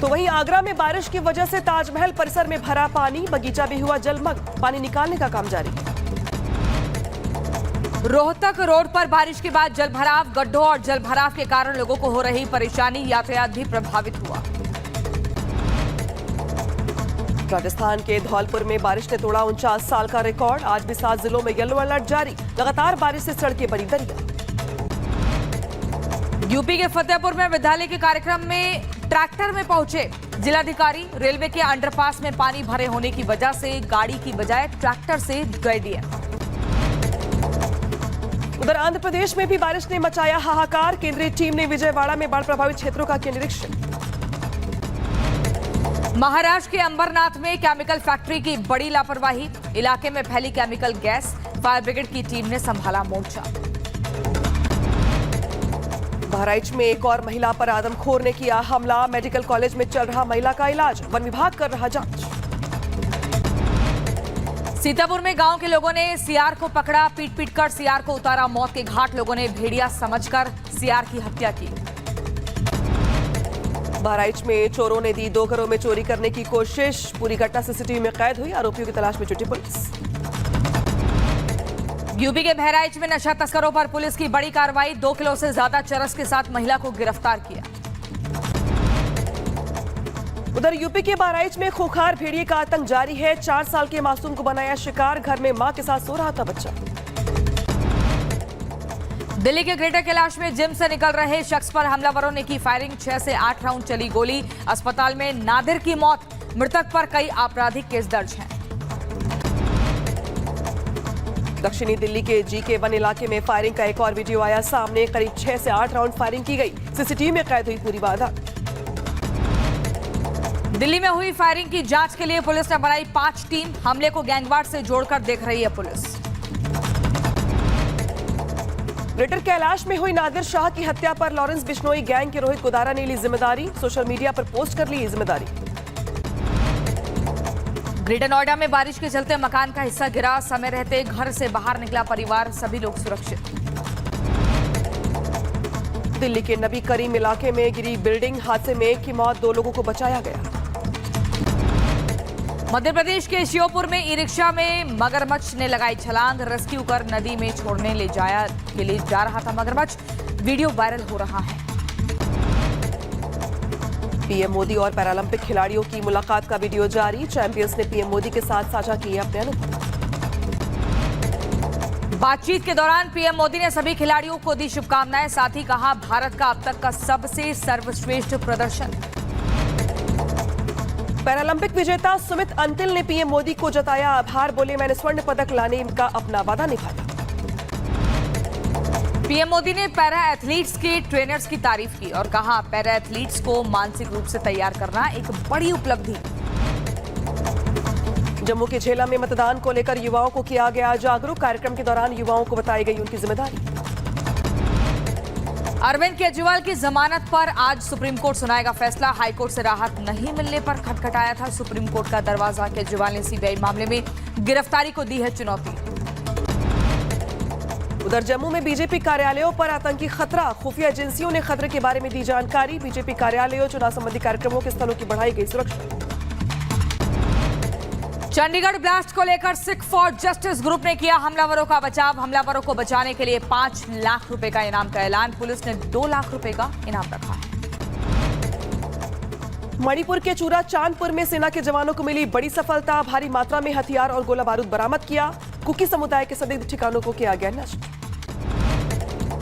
तो वहीं आगरा में बारिश की वजह से ताजमहल परिसर में भरा पानी, बगीचा भी हुआ जलमग्न, पानी निकालने का काम जारी। रोहतक रोड पर बारिश के बाद जलभराव, गड्ढों और जलभराव के कारण लोगों को हो रही परेशानी, यातायात भी प्रभावित हुआ। राजस्थान के धौलपुर में बारिश ने तोड़ा 49 साल का रिकॉर्ड, आज भी 7 जिलों में येलो अलर्ट जारी, लगातार बारिश से सड़कें बनी दरिया। यूपी के फतेहपुर में विद्यालय के कार्यक्रम में ट्रैक्टर में पहुंचे जिलाधिकारी, रेलवे के अंडरपास में पानी भरे होने की वजह से गाड़ी की बजाय ट्रैक्टर से गए डीएम। उधर आंध्र प्रदेश में भी बारिश ने मचाया हाहाकार, केंद्रीय टीम ने विजयवाड़ा में बाढ़ प्रभावित क्षेत्रों का किया निरीक्षण। महाराष्ट्र के अंबरनाथ में केमिकल फैक्ट्री की बड़ी लापरवाही, इलाके में फैली केमिकल गैस, फायर ब्रिगेड की टीम ने संभाला मोर्चा। बहराइच में एक और महिला पर आदमखोर ने किया हमला, मेडिकल कॉलेज में चल रहा महिला का इलाज, वन विभाग कर रहा जांच। सीतापुर में गांव के लोगों ने सीआर को पकड़ा, पीट पीट कर सीआर को उतारा मौत के घाट, लोगों ने भेड़िया समझकर सीआर की हत्या की। बहराइच में चोरों ने दी 2 घरों में चोरी करने की कोशिश, पूरी घटना सीसीटीवी में कैद हुई, आरोपियों की तलाश में जुटी पुलिस। यूपी के बहराइच में नशा तस्करों पर पुलिस की बड़ी कार्रवाई, 2 किलो से ज्यादा चरस के साथ महिला को गिरफ्तार किया। उधर यूपी के बहराइच में खूंखार भेड़िए का आतंक जारी है, 4 साल के मासूम को बनाया शिकार, घर में मां के साथ सो रहा था बच्चा। दिल्ली के ग्रेटर कैलाश में जिम से निकल रहे शख्स पर हमलावरों ने की फायरिंग, 6 से 8 राउंड चली गोली, अस्पताल में नादिर की मौत, मृतक पर कई आपराधिक केस दर्ज हैं। दक्षिणी दिल्ली के GK1 इलाके में फायरिंग का एक और वीडियो आया सामने, करीब 6 से 8 राउंड फायरिंग की गई, सीसीटीवी में कैद हुई पूरी वारदात। दिल्ली में हुई फायरिंग की जांच के लिए पुलिस ने बनाई 5 टीम, हमले को गैंगवार से जोड़कर देख रही है पुलिस। ग्रेटर कैलाश में हुई नादिर शाह की हत्या पर लॉरेंस बिश्नोई गैंग के रोहित गोदारा ने ली जिम्मेदारी, सोशल मीडिया पर पोस्ट कर ली जिम्मेदारी। ग्रेटर नोएडा में बारिश के चलते मकान का हिस्सा गिरा, समय रहते घर से बाहर निकला परिवार, सभी लोग सुरक्षित। दिल्ली के नबी करीम इलाके में गिरी बिल्डिंग, हादसे में एक की मौत, 2 लोगों को बचाया गया। मध्य प्रदेश के श्योपुर में ई रिक्शा में मगरमच्छ ने लगाई छलांग, रेस्क्यू कर नदी में छोड़ने ले जा रहा था मगरमच्छ, वीडियो वायरल हो रहा है। पीएम मोदी और पैरालंपिक खिलाड़ियों की मुलाकात का वीडियो जारी, चैंपियंस ने पीएम मोदी के साथ साझा किए अपने अनुभव। बातचीत के दौरान पीएम मोदी ने सभी खिलाड़ियों को दी शुभकामनाएं, साथ ही कहा भारत का अब तक का सबसे सर्वश्रेष्ठ प्रदर्शन। पैरालंपिक विजेता सुमित अंतिल ने पीएम मोदी को जताया आभार, बोले मैंने स्वर्ण पदक लाने का अपना वादा निभाया। पीएम मोदी ने पैरा एथलीट्स के ट्रेनर्स की तारीफ की और कहा पैरा एथलीट्स को मानसिक रूप से तैयार करना एक बड़ी उपलब्धि। जम्मू के झेला में मतदान को लेकर युवाओं को किया गया जागरूक, कार्यक्रम के दौरान युवाओं को बताई गई उनकी जिम्मेदारी। अरविंद केजरीवाल की जमानत पर आज सुप्रीम कोर्ट सुनाएगा फैसला, हाईकोर्ट से राहत नहीं मिलने पर खटखटाया था सुप्रीम कोर्ट का दरवाजा, केजरीवाल ने सीबीआई मामले में गिरफ्तारी को दी है चुनौती। उधर जम्मू में बीजेपी कार्यालयों पर आतंकी खतरा, खुफिया एजेंसियों ने खतरे के बारे में दी जानकारी, बीजेपी कार्यालयों, चुनाव संबंधी कार्यक्रमों के स्थलों की बढ़ाई गई सुरक्षा। चंडीगढ़ ब्लास्ट को लेकर सिख फॉर जस्टिस ग्रुप ने किया हमलावरों का बचाव, हमलावरों को बचाने के लिए 5 लाख रुपए का इनाम का ऐलान, पुलिस ने 2 लाख रुपए का इनाम रखा है। मणिपुर के चूरा चांदपुर में सेना के जवानों को मिली बड़ी सफलता, भारी मात्रा में हथियार और गोला बारूद बरामद किया, कुकी समुदाय के संदिग्ध ठिकानों को किया गया नष्ट।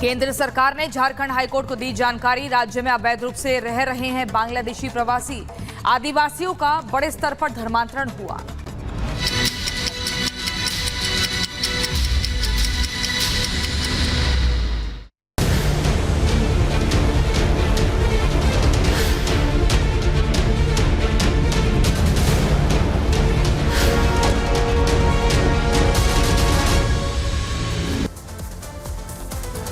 केंद्र सरकार ने झारखंड हाईकोर्ट को दी जानकारी, राज्य में अवैध रूप से रह रहे हैं बांग्लादेशी प्रवासी, आदिवासियों का बड़े स्तर पर धर्मांतरण हुआ।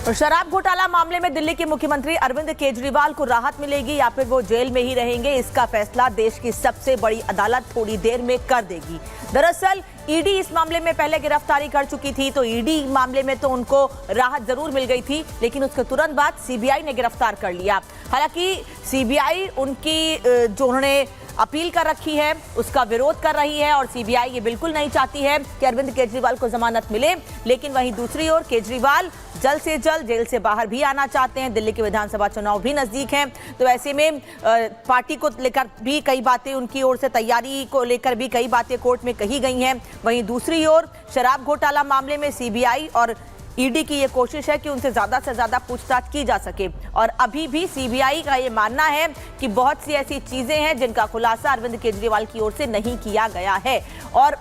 तो शराब घोटाला मामले में दिल्ली के मुख्यमंत्री अरविंद केजरीवाल को राहत मिलेगी या फिर वो जेल में ही रहेंगे, इसका फैसला देश की सबसे बड़ी अदालत थोड़ी देर में कर देगी। दरअसल ईडी इस मामले में पहले गिरफ्तारी कर चुकी थी, तो ईडी मामले में तो उनको राहत जरूर मिल गई थी, लेकिन उसके तुरंत बाद सीबीआई ने गिरफ्तार कर लिया। हालांकि सीबीआई उनकी जो उन्होंने अपील कर रखी है उसका विरोध कर रही है और सीबीआई ये बिल्कुल नहीं चाहती है कि अरविंद केजरीवाल को जमानत मिले। लेकिन वहीं दूसरी ओर केजरीवाल जल्द से जल्द जेल से बाहर भी आना चाहते हैं। दिल्ली के विधानसभा चुनाव भी नजदीक हैं, तो ऐसे में पार्टी को लेकर भी कई बातें, उनकी ओर से तैयारी को लेकर भी कई बातें कोर्ट में कही गई हैं। वहीं दूसरी ओर शराब घोटाला मामले में सीबीआई और ईडी की ये कोशिश है कि उनसे ज्यादा से ज्यादा पूछताछ की जा सके और अभी भी सीबीआई का ये मानना है कि बहुत सी ऐसी चीजें हैं जिनका खुलासा अरविंद केजरीवाल की ओर से नहीं किया गया है। और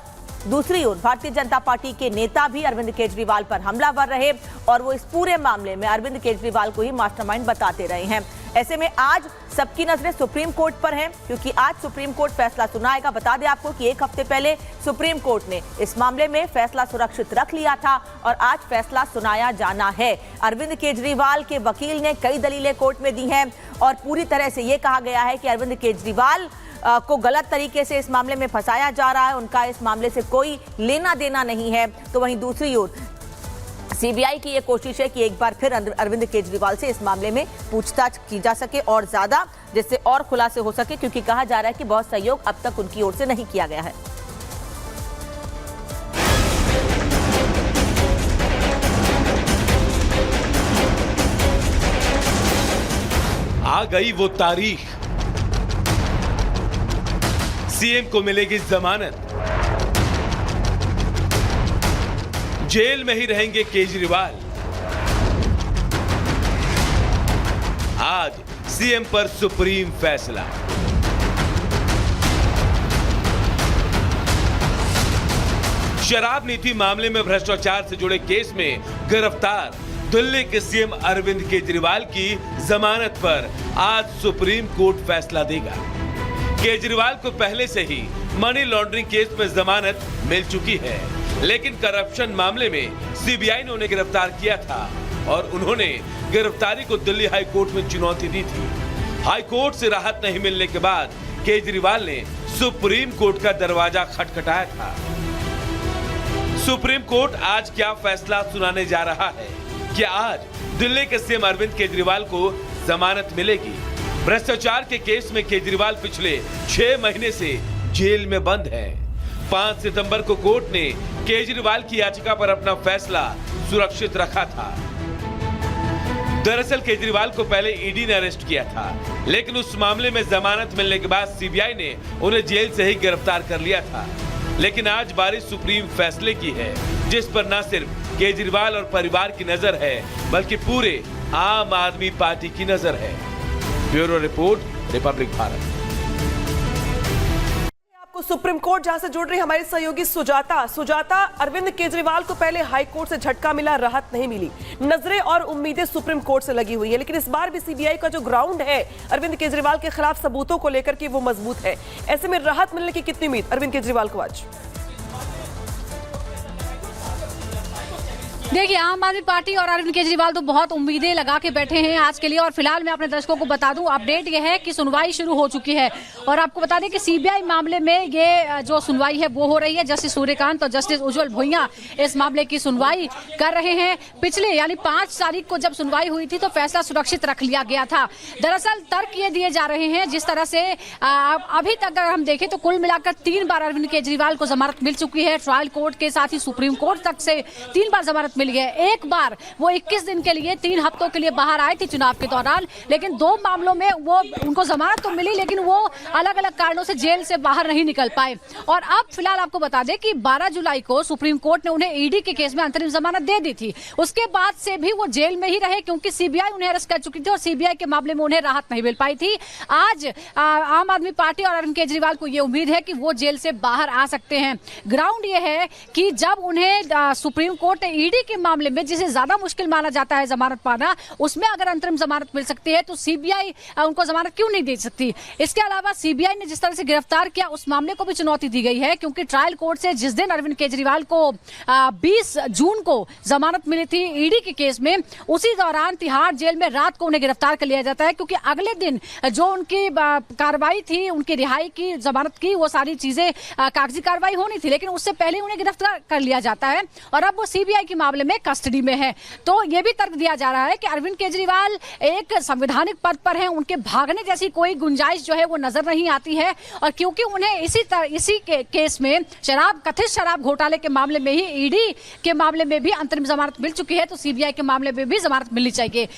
दूसरी ओर भारतीय जनता पार्टी के नेता भी अरविंद केजरीवाल पर हमलावर रहे और वो इस पूरे मामले में अरविंद केजरीवाल को ही मास्टरमाइंड बताते रहे हैं। ऐसे में आज सबकी नजरें सुप्रीम कोर्ट पर हैं, क्योंकि आज सुप्रीम कोर्ट फैसला सुनाएगा। बता दें आपको कि एक हफ्ते पहले सुप्रीम कोर्ट ने इस मामले में फैसला सुरक्षित रख लिया था और आज फैसला सुनाया जाना है। अरविंद केजरीवाल के वकील ने कई दलीलें कोर्ट में दी हैं और पूरी तरह से ये कहा गया है कि अरविंद केजरीवाल को गलत तरीके से इस मामले में फंसाया जा रहा है, उनका इस मामले से कोई लेना देना नहीं है। तो वहीं दूसरी ओर सीबीआई की ये कोशिश है कि एक बार फिर अरविंद केजरीवाल से इस मामले में पूछताछ की जा सके और ज्यादा, जिससे और खुलासे हो सके, क्योंकि कहा जा रहा है कि बहुत सहयोग अब तक उनकी ओर से नहीं किया गया है। आ गई वो तारीख, सीएम को मिलेगी जमानत, जेल में ही रहेंगे केजरीवाल। आज सीएम पर सुप्रीम फैसला। शराब नीति मामले में भ्रष्टाचार से जुड़े केस में गिरफ्तार दिल्ली के सीएम अरविंद केजरीवाल की जमानत पर आज सुप्रीम कोर्ट फैसला देगा। केजरीवाल को पहले से ही मनी लॉन्ड्रिंग केस में जमानत मिल चुकी है, लेकिन करप्शन मामले में सीबीआई ने उन्हें गिरफ्तार किया था और उन्होंने गिरफ्तारी को दिल्ली हाई कोर्ट में चुनौती दी थी। हाई कोर्ट से राहत नहीं मिलने के बाद केजरीवाल ने सुप्रीम कोर्ट का दरवाजा खटखटाया था। सुप्रीम कोर्ट आज क्या फैसला सुनाने जा रहा है? क्या आज दिल्ली के सीएम अरविंद केजरीवाल को जमानत मिलेगी? भ्रष्टाचार के केस में केजरीवाल पिछले 6 महीने से जेल में बंद है। 5 सितंबर को कोर्ट ने केजरीवाल की याचिका पर अपना फैसला सुरक्षित रखा था। दरअसल केजरीवाल को पहले ईडी ने अरेस्ट किया था, लेकिन उस मामले में जमानत मिलने के बाद सीबीआई ने उन्हें जेल से ही गिरफ्तार कर लिया था। लेकिन आज बारी सुप्रीम फैसले की है, जिस पर न सिर्फ केजरीवाल और परिवार की नजर है, बल्कि पूरे आम आदमी पार्टी की नजर है। Bureau report, Republic Bharat. Supreme court जहां से जुड़ रही हमारी सहयोगी सुजाता, अरविंद केजरीवाल को पहले हाई कोर्ट से झटका मिला, राहत नहीं मिली, नजरें और उम्मीदें सुप्रीम कोर्ट से लगी हुई है, लेकिन इस बार भी सीबीआई का जो ग्राउंड है अरविंद केजरीवाल के खिलाफ सबूतों को लेकर के वो मजबूत है। ऐसे में राहत मिलने की कितनी उम्मीद अरविंद केजरीवाल को आज? देखिए, आम आदमी पार्टी और अरविंद केजरीवाल तो बहुत उम्मीदें लगा के बैठे हैं आज के लिए। और फिलहाल मैं अपने दर्शकों को बता दूं, अपडेट यह है कि सुनवाई शुरू हो चुकी है और आपको बता दें कि सीबीआई मामले में ये जो सुनवाई है वो हो रही है। जस्टिस सूर्यकांत और जस्टिस उज्जवल भुइयां इस मामले की सुनवाई कर रहे हैं। पिछले यानी 5 तारीख को जब सुनवाई हुई थी तो फैसला सुरक्षित रख लिया गया था। दरअसल तर्क ये दिए जा रहे हैं, जिस तरह से अभी तक अगर हम देखें तो कुल मिलाकर 3 बार अरविंद केजरीवाल को जमानत मिल चुकी है। ट्रायल कोर्ट के साथ ही सुप्रीम कोर्ट तक से 3 बार जमानत मिल गया। एक बार वो 21 दिन के लिए 3 हफ्तों के लिए बाहर आए थे चुनाव के दौरान, लेकिन 2 मामलों में वो उनको जमानत तो मिली, लेकिन वो अलग अलग कारणों से जेल से बाहर नहीं निकल पाए। और अब फिलहाल आपको बता दें कि 12 जुलाई को सुप्रीम कोर्ट ने उन्हें ईडी के केस में अंतरिम जमानत दे दी थी। उसके बाद से भी वो जेल में ही रहे, क्योंकि सीबीआई उन्हें अरेस्ट कर चुकी थी और सीबीआई के मामले में उन्हें राहत नहीं मिल पाई थी। आज आम आदमी पार्टी और अरविंद केजरीवाल को ये उम्मीद है कि वो जेल से बाहर आ सकते हैं। ग्राउंड ये है कि जब उन्हें सुप्रीम कोर्ट ने ईडी की के मामले में जिसे ज्यादा मुश्किल माना जाता है जमानत पाना, उसमें अगर अंतरिम जमानत मिल सकती है तो सीबीआई उनको जमानत क्यों नहीं दे सकती। इसके अलावा सीबीआई ने जिस तरह से गिरफ्तार किया उस मामले को भी चुनौती दी गई है, क्योंकि ट्रायल कोर्ट से जिस दिन अरविंद केजरीवाल को 20 जून को जमानत मिली थी ईडी के केस में, उसी दौरान तिहाड़ जेल में रात को उन्हें गिरफ्तार कर लिया जाता है, क्योंकि अगले दिन जो उनकी कार्रवाई थी, उनकी रिहाई की, जमानत की, वो सारी चीजें कागजी कार्रवाई होनी थी, लेकिन उससे पहले उन्हें गिरफ्तार कर लिया जाता है और अब वो सीबीआई के मामले में कस्टडी में है। तो ये भी तर्क दिया जा रहा है कि अरविंद केजरीवाल एक संवैधानिक पद पर हैं, उनके भागने जैसी कोई गुंजाइश जो है वो नजर नहीं आती है, और क्योंकि उन्हें इसी केस में कथित शराब घोटाले के मामले में ही ईडी के मामले में भी अंतरिम जमानत मिल चुकी है, तो सीबीआई के मामले में भी जमानत मिलनी चाहिए।